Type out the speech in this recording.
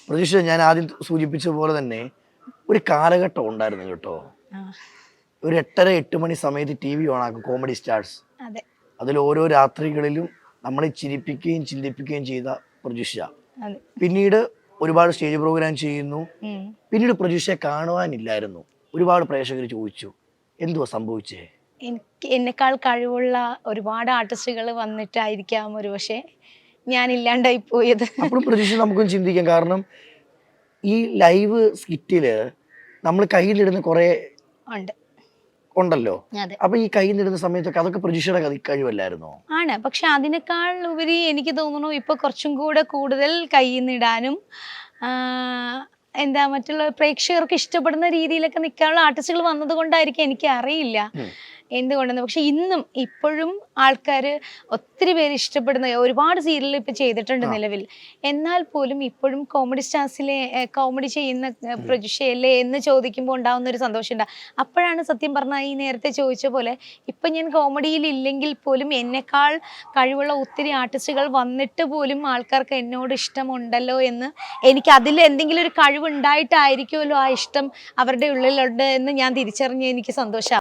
പ്രതീക്ഷ ഞാൻ ആദ്യം സൂചിപ്പിച്ച പോലെ തന്നെ ഒരു കാലഘട്ടം ഉണ്ടായിരുന്നു കേട്ടോ. ആ, ഒരു 8:30-8 മണി സമയത്ത് ടി വി ഓണാക്കും കോമഡി സ്റ്റാർസ്. അതെ അതിൽ ഓരോ രാത്രികളിലും നമ്മളെ ചിരിപ്പിക്കുകയും ചിന്തിപ്പിക്കുകയും ചെയ്ത പ്രതീക്ഷ. അതെ. പിന്നീട് ഒരുപാട് സ്റ്റേജ് പ്രോഗ്രാം ചെയ്യുന്നു. ഉം. പിന്നീട് പ്രതീക്ഷയെ കാണുവാനില്ലായിരുന്നു. ഒരുപാട് പ്രേക്ഷകർ ചോദിച്ചു എന്തുവാ സംഭവിച്ചേ? എന്നെക്കാൾ കഴിവുള്ള ഒരുപാട് ആർട്ടിസ്റ്റുകൾ വന്നിട്ടായിരിക്കാം ഒരു പക്ഷേ ഞാൻ ഇല്ലാണ്ടായി പോയത്. അപ്പോഴും പ്രതീക്ഷ നമുക്കും ചിന്തിക്കാം. കാരണം ഈ ലൈവ് സ്കിറ്റില് നമ്മൾ കയ്യിലിടുന്ന കുറെ ഉണ്ട്. ഉണ്ടല്ലോ. അതെ. അപ്പൊ ഈ കയ്യിലിടുന്ന സമയത്തൊക്കെ അതൊക്കെ പ്രതീക്ഷയുടെ കഴിവല്ലായിരുന്നോ? ആണ്. പക്ഷെ അതിനേക്കാൾ ഉപരി എനിക്ക് തോന്നുന്നു ഇപ്പൊ കുറച്ചും കൂടെ കൂടുതൽ കയ്യിന്നിടാനും എന്താ മറ്റുള്ള പ്രേക്ഷകർക്ക് ഇഷ്ടപ്പെടുന്ന രീതിയിലൊക്കെ നിൽക്കാനുള്ള ആർട്ടിസ്റ്റുകൾ വന്നത് കൊണ്ടായിരിക്കും, എനിക്ക് അറിയില്ല എന്തുകൊണ്ടെന്ന്. പക്ഷെ ഇന്നും ഇപ്പോഴും ആൾക്കാർ ഒത്തിരി പേര് ഇഷ്ടപ്പെടുന്ന ഒരുപാട് സീരിയൽ ഇപ്പൊ ചെയ്തിട്ടുണ്ട് നിലവിൽ. എന്നാൽ പോലും ഇപ്പോഴും കോമഡി സ്റ്റാർസിലെ കോമഡി ചെയ്യുന്ന പ്രജുഷയല്ലേ എന്ന് ചോദിക്കുമ്പോൾ ഉണ്ടാവുന്ന ഒരു സന്തോഷം ഉണ്ടാകും. അപ്പോഴാണ് സത്യം പറഞ്ഞാൽ ഈ നേരത്തെ ചോദിച്ച പോലെ ഇപ്പൊ ഞാൻ കോമഡിയിൽ ഇല്ലെങ്കിൽ പോലും എന്നെക്കാൾ കഴിവുള്ള ഒത്തിരി ആർട്ടിസ്റ്റുകൾ വന്നിട്ട് പോലും ആൾക്കാർക്ക് എന്നോട് ഇഷ്ടമുണ്ടല്ലോ എന്ന്, എനിക്ക് അതിൽ എന്തെങ്കിലും ഒരു കഴിവുണ്ടായിട്ടായിരിക്കുമല്ലോ ആ ഇഷ്ടം അവരുടെ ഉള്ളിലുണ്ട് എന്ന് ഞാൻ തിരിച്ചറിഞ്ഞ് എനിക്ക് സന്തോഷമാണ്.